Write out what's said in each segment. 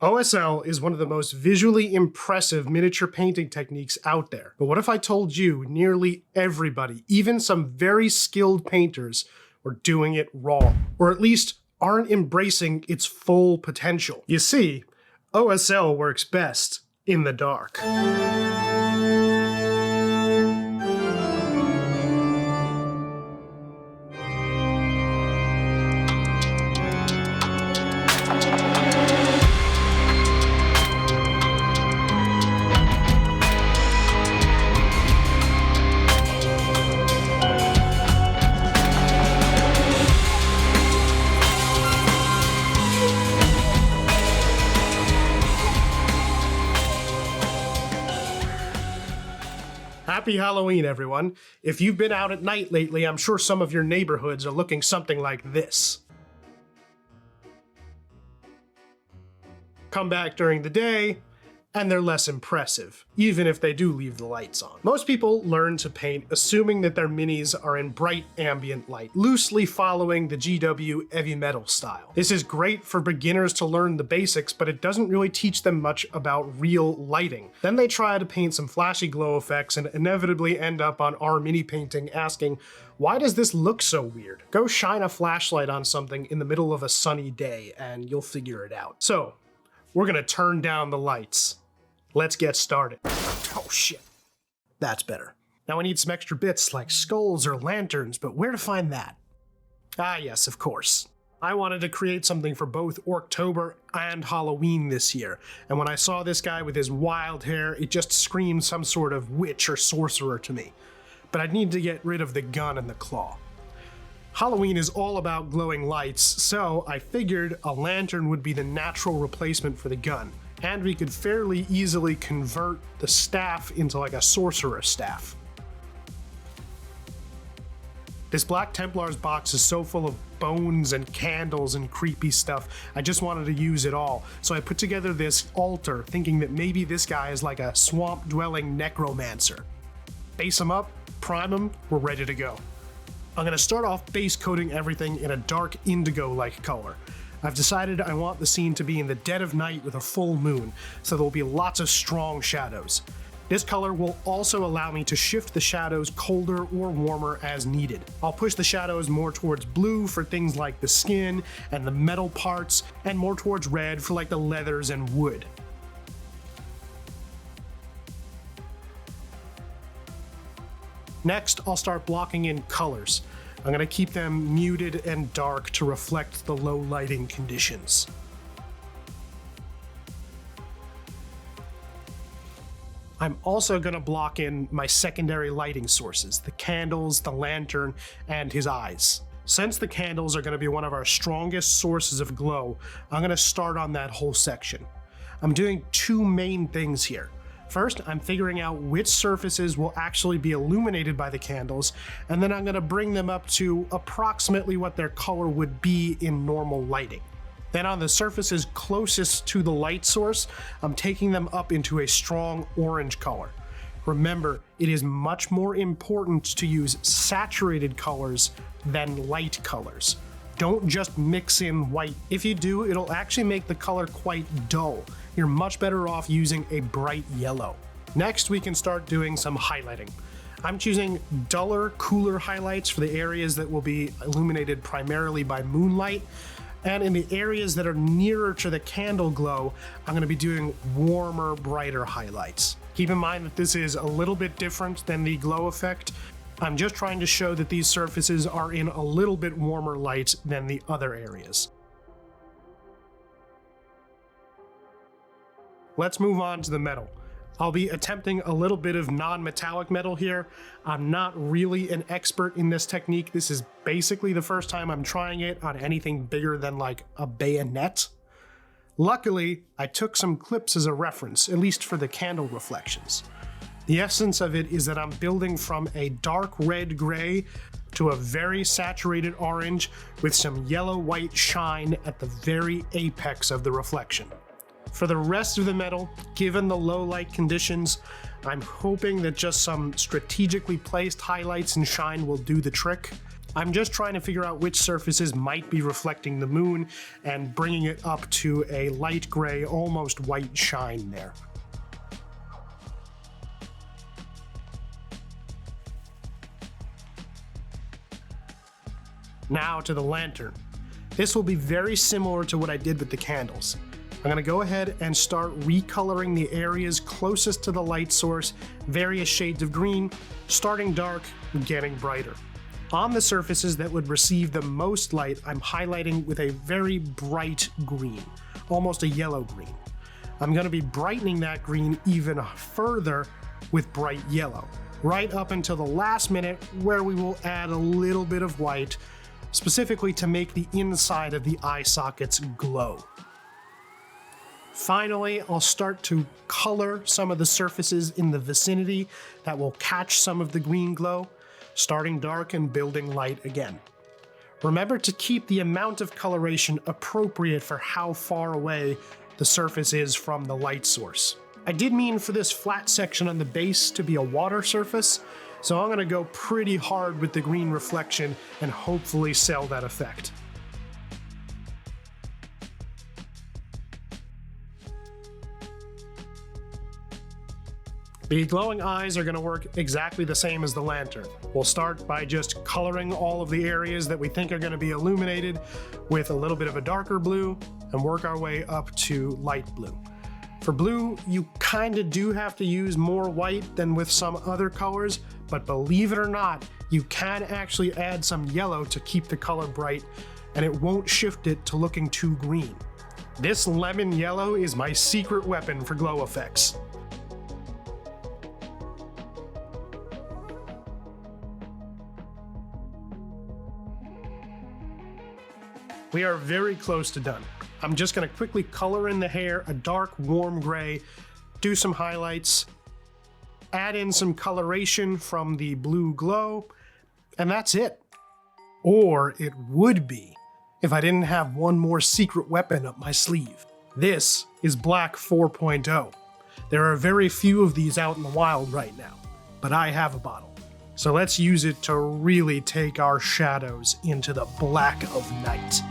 OSL is one of the most visually impressive miniature painting techniques out there. But what if I told you nearly everybody, even some very skilled painters, are doing it wrong? Or at least aren't embracing its full potential? You see, OSL works best in the dark. Happy Halloween, everyone. If you've been out at night lately, I'm sure some of your neighborhoods are looking something like this. Come back during the day, and they're less impressive, even if they do leave the lights on. Most people learn to paint assuming that their minis are in bright ambient light, loosely following the GW heavy metal style. This is great for beginners to learn the basics, but it doesn't really teach them much about real lighting. Then they try to paint some flashy glow effects and inevitably end up on our mini painting asking, why does this look so weird? Go shine a flashlight on something in the middle of a sunny day and you'll figure it out. So, we're gonna turn down the lights. Let's get started. Oh shit, that's better. Now I need some extra bits like skulls or lanterns, but where to find that? Ah yes, of course. I wanted to create something for both Orktober and Halloween this year, and when I saw this guy with his wild hair, it just screamed some sort of witch or sorcerer to me. But I'd need to get rid of the gun and the claw. Halloween is all about glowing lights, so I figured a lantern would be the natural replacement for the gun. And we could fairly easily convert the staff into like a sorcerer's staff. This Black Templar's box is so full of bones and candles and creepy stuff, I just wanted to use it all. So I put together this altar thinking that maybe this guy is like a swamp-dwelling necromancer. Base him up, prime him, we're ready to go. I'm gonna start off base coating everything in a dark indigo-like color. I've decided I want the scene to be in the dead of night with a full moon, so there will be lots of strong shadows. This color will also allow me to shift the shadows colder or warmer as needed. I'll push the shadows more towards blue for things like the skin and the metal parts, and more towards red for like the leathers and wood. Next, I'll start blocking in colors. I'm going to keep them muted and dark to reflect the low lighting conditions. I'm also going to block in my secondary lighting sources, the candles, the lantern, and his eyes. Since the candles are going to be one of our strongest sources of glow, I'm going to start on that whole section. I'm doing two main things here. First, I'm figuring out which surfaces will actually be illuminated by the candles, and then I'm going to bring them up to approximately what their color would be in normal lighting. Then on the surfaces closest to the light source, I'm taking them up into a strong orange color. Remember, it is much more important to use saturated colors than light colors. Don't just mix in white. If you do, it'll actually make the color quite dull. You're much better off using a bright yellow. Next, we can start doing some highlighting. I'm choosing duller, cooler highlights for the areas that will be illuminated primarily by moonlight. And in the areas that are nearer to the candle glow, I'm going to be doing warmer, brighter highlights. Keep in mind that this is a little bit different than the glow effect. I'm just trying to show that these surfaces are in a little bit warmer light than the other areas. Let's move on to the metal. I'll be attempting a little bit of non-metallic metal here. I'm not really an expert in this technique. This is basically the first time I'm trying it on anything bigger than like a bayonet. Luckily, I took some clips as a reference, at least for the candle reflections. The essence of it is that I'm building from a dark red-gray to a very saturated orange with some yellow-white shine at the very apex of the reflection. For the rest of the metal, given the low light conditions, I'm hoping that just some strategically placed highlights and shine will do the trick. I'm just trying to figure out which surfaces might be reflecting the moon and bringing it up to a light gray, almost white shine there. Now to the lantern. This will be very similar to what I did with the candles. I'm going to go ahead and start recoloring the areas closest to the light source, various shades of green, starting dark and getting brighter. On the surfaces that would receive the most light, I'm highlighting with a very bright green, almost a yellow green. I'm going to be brightening that green even further with bright yellow, right up until the last minute where we will add a little bit of white, specifically to make the inside of the eye sockets glow. Finally, I'll start to color some of the surfaces in the vicinity that will catch some of the green glow, starting dark and building light again. Remember to keep the amount of coloration appropriate for how far away the surface is from the light source. I did mean for this flat section on the base to be a water surface, so I'm going to go pretty hard with the green reflection and hopefully sell that effect. The glowing eyes are going to work exactly the same as the lantern. We'll start by just coloring all of the areas that we think are going to be illuminated with a little bit of a darker blue and work our way up to light blue. For blue, you kind of do have to use more white than with some other colors, but believe it or not, you can actually add some yellow to keep the color bright, and it won't shift it to looking too green. This lemon yellow is my secret weapon for glow effects. We are very close to done. I'm just going to quickly color in the hair a dark, warm gray, do some highlights, add in some coloration from the blue glow, and that's it. Or it would be if I didn't have one more secret weapon up my sleeve. This is Black 4.0. There are very few of these out in the wild right now, but I have a bottle. So let's use it to really take our shadows into the black of night.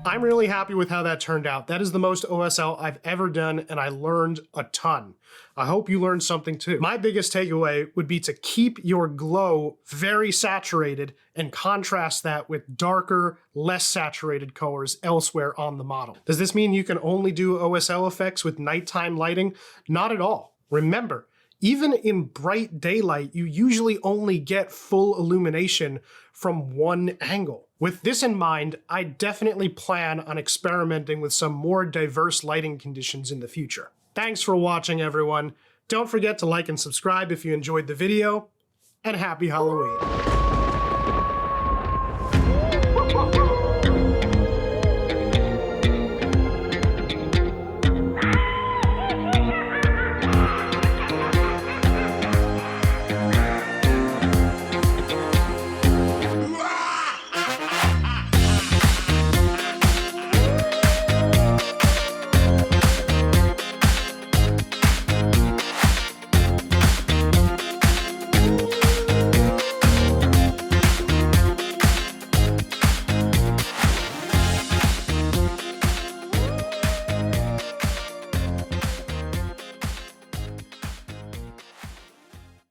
I'm really happy with how that turned out. That is the most OSL I've ever done, and I learned a ton. I hope you learned something too. My biggest takeaway would be to keep your glow very saturated and contrast that with darker, less saturated colors elsewhere on the model. Does this mean you can only do OSL effects with nighttime lighting? Not at all. Remember, even in bright daylight, you usually only get full illumination from one angle. With this in mind, I definitely plan on experimenting with some more diverse lighting conditions in the future. Thanks for watching, everyone. Don't forget to like and subscribe if you enjoyed the video, and happy Halloween.